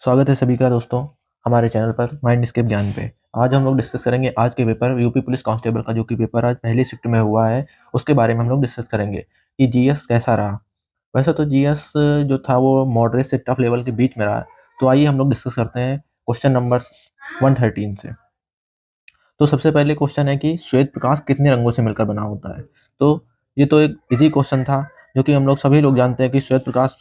स्वागत है सभी का दोस्तों हमारे चैनल पर माइंड स्केप ज्ञान पे। आज हम लोग डिस्कस करेंगे आज के पेपर यूपी पुलिस कांस्टेबल का, जो कि पेपर आज पहली शिफ्ट में हुआ है। उसके बारे में हम लोग डिस्कस करेंगे कि जीएस कैसा रहा। वैसे तो जीएस जो था वो मॉडरेट से टफ लेवल के बीच में रहा। तो आइए हम लोग डिस्कस करते हैं क्वेश्चन नंबर 113 से। तो सबसे पहले क्वेश्चन है कि श्वेत प्रकाश कितने रंगों से मिलकर बना होता है। तो ये तो एक इजी क्वेश्चन था, जो कि हम लोग सभी लोग जानते हैं कि श्वेत प्रकाश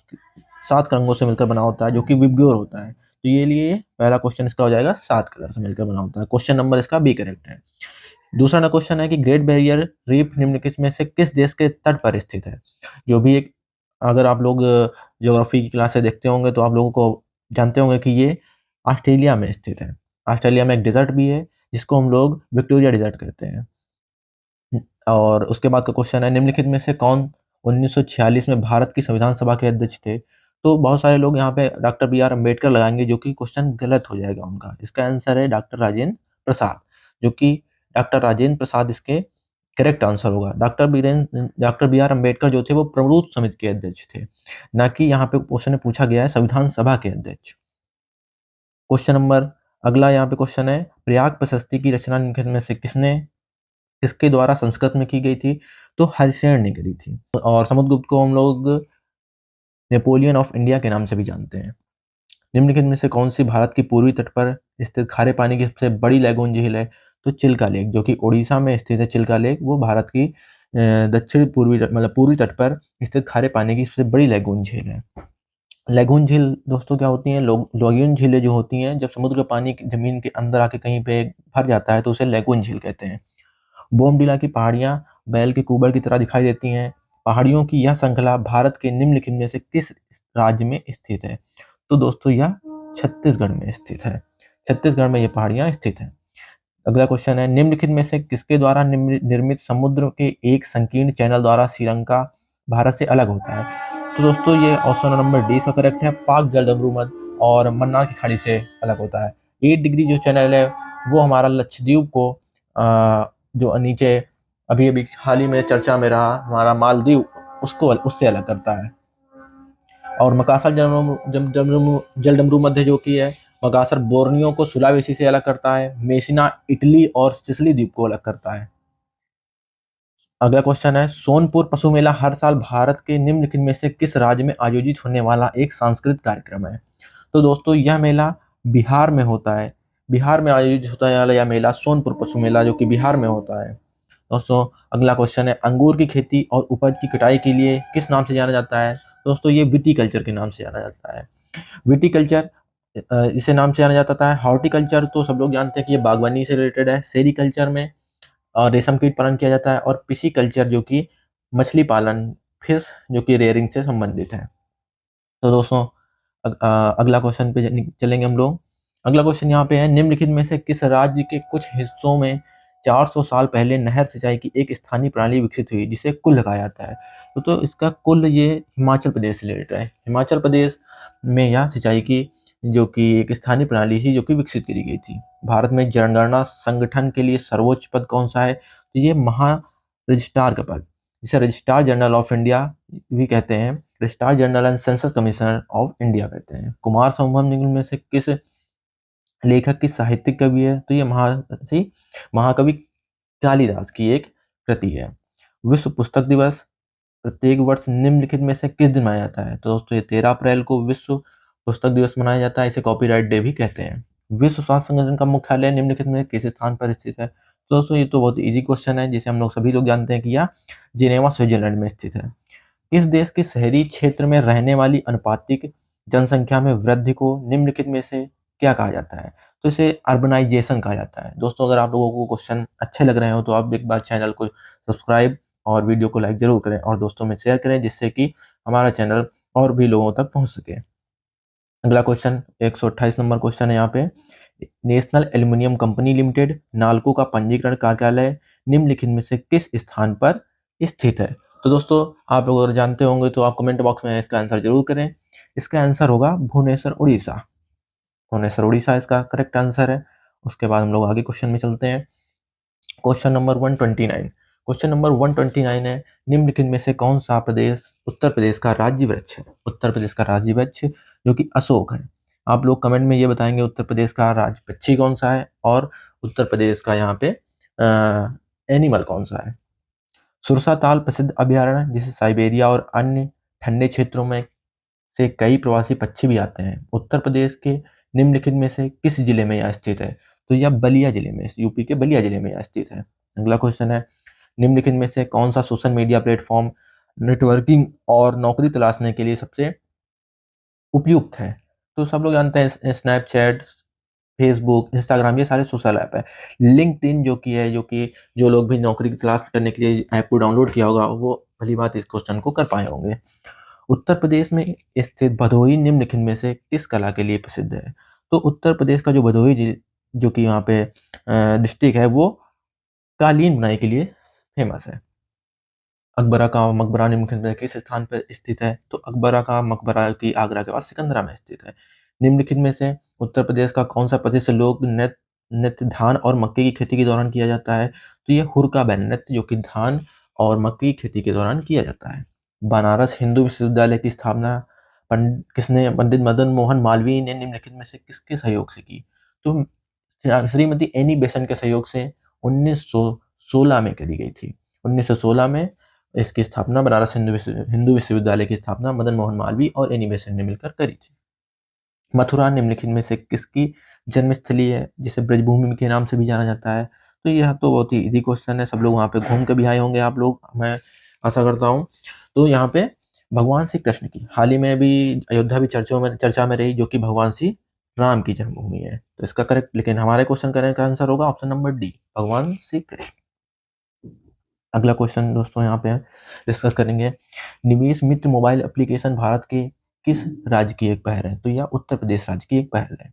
7 रंगों से मिलकर बना होता है, जो कि विबग्योर होता है। तो ये लिए पहला क्वेश्चन इसका हो जाएगा, 7 कलर से मिलकर बना होता है। क्वेश्चन नंबर इसका बी करेक्ट है। दूसरा ना क्वेश्चन है कि ग्रेट बैरियर रीफ निम्नलिखित में से किस देश के तट पर स्थित है। जो भी एक, अगर आप लोग ज्योग्राफी की क्लास से देखते होंगे तो आप लोगों को जानते होंगे कि ये ऑस्ट्रेलिया में स्थित है। ऑस्ट्रेलिया में एक डेजर्ट भी है जिसको हम लोग विक्टोरिया डेजर्ट कहते हैं। और उसके बाद का क्वेश्चन है, निम्नलिखित में से कौन 1946 में भारत की संविधान सभा के अध्यक्ष थे। तो बहुत सारे लोग यहाँ पे डॉक्टर बी आर अम्बेडकर लगाएंगे, जो कि क्वेश्चन गलत हो जाएगा उनका। इसका आंसर है डॉक्टर राजेंद्र प्रसाद, जो कि डॉक्टर राजेंद्र प्रसाद इसके करेक्ट आंसर होगा। डॉक्टर बी आर अम्बेडकर जो थे वो प्रबुद्ध समिति के अध्यक्ष थे, ना कि यहाँ पे क्वेश्चन में पूछा गया है संविधान सभा के अध्यक्ष। क्वेश्चन नंबर अगला यहाँ पे क्वेश्चन है, प्रयाग प्रशस्ति की रचना निम्नलिखित में से किसके द्वारा संस्कृत में की गई थी। तो हरिशेन ने करी थी। और समुद्रगुप्त को हम लोग नेपोलियन ऑफ इंडिया के नाम से भी जानते हैं। निम्नलिखित में से कौन सी भारत की पूर्वी तट पर स्थित खारे पानी की सबसे बड़ी लैगून झील है। तो चिल्का लेक, जो कि उड़ीसा में स्थित है। चिल्का लेक वो भारत की दक्षिण पूर्वी मतलब पूर्वी तट पर स्थित खारे पानी की सबसे बड़ी लैगून झील है। लैगून झील दोस्तों क्या होती हैं, लैगून झीलें जो होती हैं, जब समुद्र का पानी जमीन के अंदर आके कहीं पे भर जाता है तो उसे लैगून झील कहते हैं। बोमडिला की पहाड़ियां बैल के कुबर की तरह दिखाई देती हैं। पहाड़ियों की यह श्रृंखला भारत के निम्नलिखित में से किस राज्य में स्थित है। तो दोस्तों यह छत्तीसगढ़ में स्थित है। छत्तीसगढ़ में ये पहाड़ियां स्थित हैं। अगला क्वेश्चन है, निम्नलिखित में से किसके द्वारा निर्मित समुद्र के एक संकीर्ण चैनल द्वारा श्रीलंका भारत से अलग होता है। तो दोस्तों ये ऑप्शन नंबर डी का करेक्ट है। पाक जलडमरू मध्य और मन्नार की खाड़ी से अलग होता है। 8 डिग्री जो चैनल है वो हमारा लक्षद्वीप को जो नीचे अभी अभी हाल ही में चर्चा में रहा हमारा मालदीव, उसको उससे अलग करता है। और मकासर जलडमरू मध्य जो कि है, मकासर बोर्नियो को सुलावेसी से अलग करता है। मेसिना इटली और सिसिली द्वीप को अलग करता है। अगला क्वेश्चन है, सोनपुर पशु मेला हर साल भारत के निम्नलिखित में से किस राज्य में आयोजित होने वाला एक सांस्कृतिक कार्यक्रम है। तो दोस्तों यह मेला बिहार में होता है। बिहार में आयोजित होता है यह मेला सोनपुर पशु मेला, जो कि बिहार में होता है। दोस्तों अगला क्वेश्चन है, अंगूर की खेती और उपज की कटाई के लिए किस नाम से जाना जाता है। दोस्तों ये विटीकल्चर के नाम से जाना जाता है। विटीकल्चर इसे नाम से जाना जाता है। हॉर्टिकल्चर तो सब लोग जानते हैं कि ये बागवानी से रिलेटेड है। सेरीकल्चर में और रेशम कीट पालन किया जाता है। और पिसीकल्चर जो कि मछली पालन, फिश जो कि रेयरिंग से संबंधित है। तो दोस्तों अगला क्वेश्चन पे चलेंगे हम लोग। अगला क्वेश्चन यहाँ पे है, निम्नलिखित में से किस राज्य के कुछ हिस्सों में 400 साल पहले नहर सिंचाई की एक स्थानीय प्रणाली विकसित हुई जिसे कुल्ल कहा जाता है। तो इसका कुल्ल ये हिमाचल प्रदेश से रिलेटेड है। हिमाचल प्रदेश में यह सिंचाई की जो कि एक स्थानीय प्रणाली थी जो कि विकसित करी गई थी। भारत में जनगणना संगठन के लिए सर्वोच्च पद कौन सा है। तो ये महा रजिस्ट्रार का पद, जिसे रजिस्ट्रार जनरल ऑफ इंडिया भी कहते हैं। Registrar general and census commissioner of India कहते हैं। कुमार संभव निम्न में से किस लेखक की साहित्यिक कवि है। तो ये महाकवि कालिदास की एक कृति है। विश्व पुस्तक दिवस प्रत्येक वर्ष निम्नलिखित में से किस दिन मनाया जाता है। तो दोस्तों ये 13 अप्रैल को विश्व पुस्तक दिवस मनाया जाता है। इसे कॉपीराइट डे भी कहते हैं। विश्व स्वास्थ्य संगठन का मुख्यालय निम्नलिखित में किस स्थान पर स्थित है। तो दोस्तों ये तो बहुत इजी क्वेश्चन है, जिसे हम लोग सभी लोग जानते हैं कि यह जिनेवा स्विट्जरलैंड में स्थित है। किस देश के शहरी क्षेत्र में रहने वाली अनुपातिक जनसंख्या में वृद्धि को निम्नलिखित में से क्या कहा जाता है। तो इसे अर्बनाइजेशन कहा जाता है। दोस्तों अगर आप लोगों को क्वेश्चन अच्छे लग रहे हो तो आप एक बार चैनल को सब्सक्राइब और वीडियो को लाइक जरूर करें और दोस्तों में शेयर करें, जिससे कि हमारा चैनल और भी लोगों तक पहुंच सके। अगला क्वेश्चन 128 नंबर क्वेश्चन है यहाँ पे, national aluminium company limited NALCO का पंजीकरण कार्यालय निम्नलिखित में से किस स्थान पर स्थित है। तो दोस्तों आप लोग अगर जानते होंगे तो आप कमेंट बॉक्स में इसका आंसर जरूर करें। इसका आंसर होगा भुवनेश्वर उड़ीसा। भुवनेश्वर उड़ीसा इसका करेक्ट आंसर है। उसके बाद हम लोग आगे क्वेश्चन में चलते हैं। Question number 129। क्वेश्चन नंबर 129 है, निम्नलिखित में से कौन सा प्रदेश उत्तर प्रदेश का राज्य वृक्ष है। उत्तर प्रदेश का राज्य वृक्ष जो कि अशोक है। आप लोग कमेंट में ये बताएंगे उत्तर प्रदेश का राज्य पक्षी कौन सा है और उत्तर प्रदेश का यहाँ पे एनिमल कौन सा है। सुरसा ताल प्रसिद्ध अभयारण्य जिसे साइबेरिया और अन्य ठंडे क्षेत्रों में से कई प्रवासी पक्षी भी आते हैं। उत्तर प्रदेश के निम्नलिखित में से किस जिले में यह स्थित है? तो यह बलिया जिले में, यूपी के बलिया जिले में यह स्थित है। अगला क्वेश्चन है, निम्नलिखित में से कौन सा सोशल मीडिया प्लेटफॉर्म नेटवर्किंग और नौकरी तलाशने के लिए सबसे उपयुक्त है? तो सब लोग जानते हैं स्नैपचैट, फेसबुक, इंस्टाग्राम, ये सारे सोशल ऐप है। लिंक्डइन जो लोग भी नौकरी की तलाश करने के लिए ऐप को डाउनलोड किया होगा वो भली बात इस क्वेश्चन को कर पाए होंगे। उत्तर प्रदेश में स्थित भदोही निम्नलिखित में से किस कला के लिए प्रसिद्ध है? तो उत्तर प्रदेश का जो भदोही जो कि यहाँ पे डिस्ट्रिक्ट है वो कालीन बुनाई के लिए फेमस है। अकबरा का मकबरा निम्नलिखित में किस स्थान पर स्थित है? तो अकबरा का मकबरा की आगरा के पास सिकंदरा में स्थित है। निम्नलिखित में से उत्तर प्रदेश का कौन सा प्रदेश लोक नृत्य नृत्य धान और मक्के की खेती के दौरान किया जाता है? तो ये हुरका बैल नृत्य जो कि धान और मक्के की खेती के दौरान किया जाता है। बनारस हिंदू विश्वविद्यालय की स्थापना किसने पंडित मदन मोहन मालवीय ने निम्नलिखित में से किसके सहयोग से की? तो श्रीमती एनी बेसेंट के सहयोग से 1916 में करी गई थी। 1916 में इसकी स्थापना बनारस हिंदू विश्वविद्यालय की स्थापना मदन मोहन मालवीय और एनी बेसेंट ने मिलकर करी थी। मथुरा निम्नलिखित में से किसकी जन्मस्थली है जिसे ब्रजभूमि के नाम से भी जाना जाता है? तो यह तो बहुत ही इजी क्वेश्चन है, सब लोग वहाँ पे घूम के भी आए होंगे आप लोग, मैं आशा करता हूँ। तो यहाँ पे भगवान श्री कृष्ण की हाल ही में भी अयोध्या भी चर्चा में रही, जो कि भगवान श्री राम की जन्मभूमि है। तो इसका करेक्ट, लेकिन हमारे क्वेश्चन करने का आंसर होगा ऑप्शन नंबर डी, भगवान श्री कृष्ण। अगला क्वेश्चन दोस्तों यहाँ पे डिस्कस करेंगे, निवेश मित्र मोबाइल एप्लीकेशन भारत के किस राज्य की एक पहल है? तो यह उत्तर प्रदेश राज्य की एक पहल है।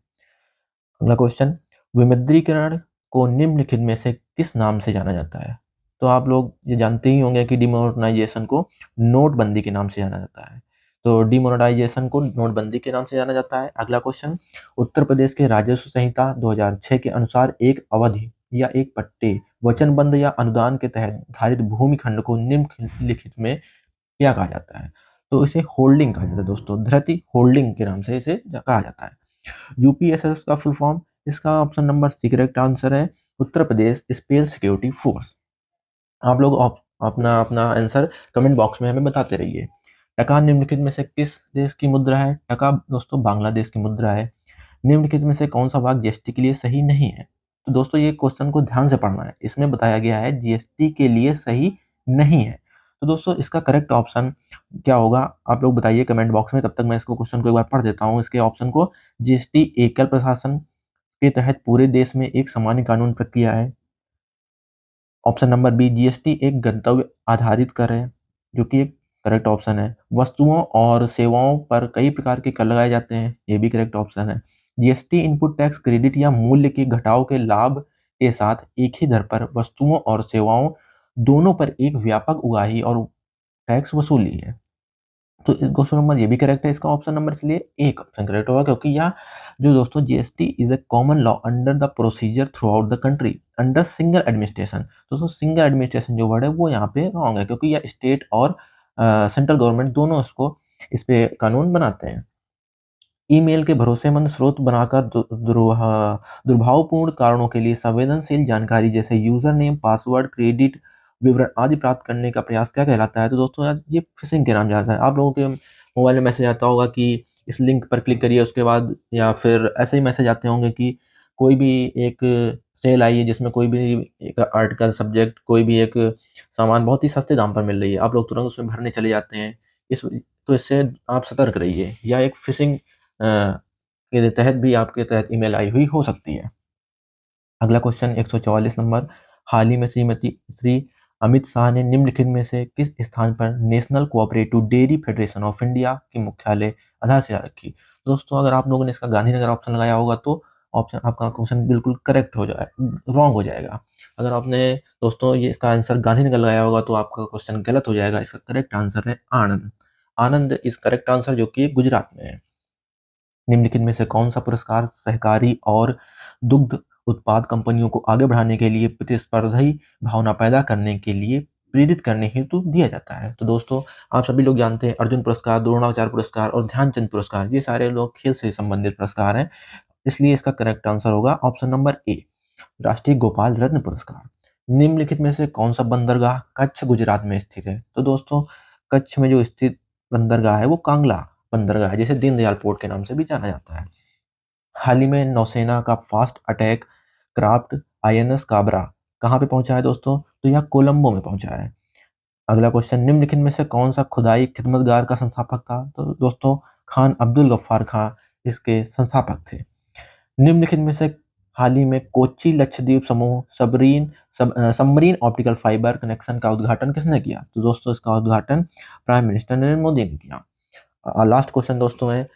अगला क्वेश्चन, विमुद्रीकरण को निम्नलिखित में से किस नाम से जाना जाता है? तो आप लोग ये जानते ही होंगे कि डिमोनेटाइजेशन को नोटबंदी के नाम से जाना जाता है। तो डिमोनेटाइजेशन को नोटबंदी के नाम से जाना जाता है। अगला क्वेश्चन, उत्तर प्रदेश के राजस्व संहिता 2006 के अनुसार एक अवधि या एक पट्टे वचनबंध या अनुदान के तहत धारित भूमि खंड को निम्नलिखित में क्या कहा जाता है? तो इसे होल्डिंग कहा जाता है दोस्तों, धृति होल्डिंग के नाम से इसे कहा जाता है। यूपीएसएस का फुल फॉर्म, इसका option number C correct answer है, Uttar Pradesh space security force. आप लोग अपना अपना आंसर कमेंट बॉक्स में हमें बताते रहिए। टका निम्नलिखित में से किस देश की मुद्रा है? टका दोस्तों बांग्लादेश की मुद्रा है। निम्नलिखित में से कौन सा भाग जीएसटी के लिए सही नहीं है? तो दोस्तों ये क्वेश्चन को ध्यान से पढ़ना है, इसमें बताया गया है जीएसटी के लिए सही नहीं है। तो दोस्तों इसका करेक्ट ऑप्शन क्या होगा आप लोग बताइए कमेंट बॉक्स में, तब तक मैं इसको क्वेश्चन को एक बार पढ़ देता हूँ। इसके ऑप्शन को, जीएसटी एकल प्रशासन के तहत पूरे देश में एक सामान्य कानून प्रक्रिया है। ऑप्शन नंबर बी, जीएसटी एक गंतव्य आधारित कर है, जो कि एक करेक्ट ऑप्शन है। वस्तुओं और सेवाओं पर कई प्रकार के कर लगाए जाते हैं, ये भी करेक्ट ऑप्शन है। जीएसटी इनपुट टैक्स क्रेडिट या मूल्य के घटाव के लाभ के साथ एक ही दर पर वस्तुओं और सेवाओं दोनों पर एक व्यापक उगाही और टैक्स वसूली है। तो इस क्वेश्चन नंबर ये भी करेक्ट है, इसका ऑप्शन नंबर इसलिए एक ऑप्शन करेक्ट होगा, क्योंकि यह जो दोस्तों GST is a common law under the procedure through out the country under single administration. दोस्तों सिंगल एडमिनिस्ट्रेशन जो वर्ड है वो यहाँ पे रॉन्ग है, क्योंकि यह स्टेट और सेंट्रल गवर्नमेंट दोनों इसको इस पे कानून बनाते हैं। ईमेल के भरोसेमंद स्रोत बनाकर दुर्भावपूर्ण कारणों के लिए संवेदनशील जानकारी जैसे यूजर नेम, पासवर्ड, क्रेडिट विवरण आदि प्राप्त करने का प्रयास क्या कहलाता है? तो दोस्तों यार ये फिशिंग के नाम जाता है। आप लोगों के मोबाइल में मैसेज आता होगा कि इस लिंक पर क्लिक करिए उसके बाद, या फिर ऐसे ही मैसेज आते होंगे कि कोई भी एक सेल आई है जिसमें कोई भी एक आर्टिकल सब्जेक्ट कोई भी एक सामान बहुत ही सस्ते दाम पर मिल रही है, आप लोग तुरंत उसमें भरने चले जाते हैं। तो इससे आप सतर्क रहिए, या एक फिशिंग के तहत भी आपके तहत ईमेल आई हुई हो सकती है। अगला क्वेश्चन 144 नंबर, हाल ही में श्री अमित शाह ने निम्नलिखित में से किस स्थान पर national cooperative dairy federation of India की मुख्यालय आधारशिला रखी? दोस्तों अगर आप लोगों ने इसका गांधीनगर ऑप्शन लगाया होगा तो ऑप्शन आपका क्वेश्चन बिल्कुल करेक्ट हो जाए, रॉन्ग हो जाएगा। अगर आपने दोस्तों ये इसका आंसर गांधीनगर लगाया होगा तो आपका क्वेश्चन गलत हो जाएगा। इसका करेक्ट आंसर है आनंद। आनंद इज करेक्ट आंसर, जो कि गुजरात में है। निम्नलिखित में से कौन सा पुरस्कार सहकारी और दुग्ध उत्पाद कंपनियों को आगे बढ़ाने के लिए प्रतिस्पर्धी भावना पैदा करने के लिए प्रेरित करने हेतु दिया जाता है। तो दोस्तों, आप सभी लोग जानते हैं अर्जुन पुरस्कार, द्रोणाचार्य पुरस्कार और ध्यानचंद पुरस्कार, ये सारे लोग खेल से संबंधित पुरस्कार हैं। इसलिए इसका करेक्ट आंसर होगा ऑप्शन नंबर ए, राष्ट्रीय गोपाल रत्न पुरस्कार। निम्नलिखित में से कौन सा बंदरगाह कच्छ गुजरात में स्थित है? तो दोस्तों, कच्छ में जो स्थित बंदरगाह है वो कांगला बंदरगाह है, जिसे दीनदयाल पोर्ट के नाम से भी जाना जाता है। हाल ही में नौसेना का fast attack craft INS Kabra कहाँ पे पहुंचा है दोस्तों? तो यह कोलंबो में पहुंचा है। अगला क्वेश्चन, निम्नलिखित में से कौन सा खुदाई खिदमतगार का संस्थापक था? तो दोस्तों, खान अब्दुल गफ्फार खां इसके संस्थापक थे। निम्नलिखित में से हाल ही में कोच्चि लक्षद्वीप समूह सबमरीन ऑप्टिकल फाइबर कनेक्शन का उद्घाटन किसने किया? तो दोस्तों, इसका उद्घाटन प्राइम मिनिस्टर नरेंद्र मोदी ने किया। लास्ट क्वेश्चन दोस्तों है,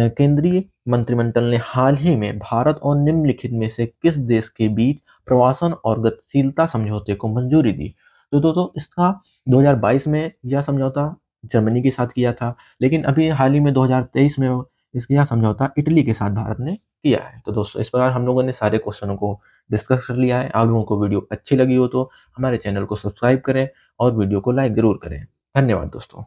केंद्रीय मंत्रिमंडल ने हाल ही में भारत और निम्नलिखित में से किस देश के बीच प्रवासन और गतिशीलता समझौते को मंजूरी दी? तो दोस्तों, इसका 2022 में यह समझौता जर्मनी के साथ किया था, लेकिन अभी हाल ही में 2023 में इसका यह समझौता इटली के साथ भारत ने किया है। तो दोस्तों, इस प्रकार हम लोगों ने सारे क्वेश्चनों को डिस्कस कर लिया है। आप लोगों को वीडियो अच्छी लगी हो तो हमारे चैनल को सब्सक्राइब करें और वीडियो को लाइक जरूर करें। धन्यवाद दोस्तों।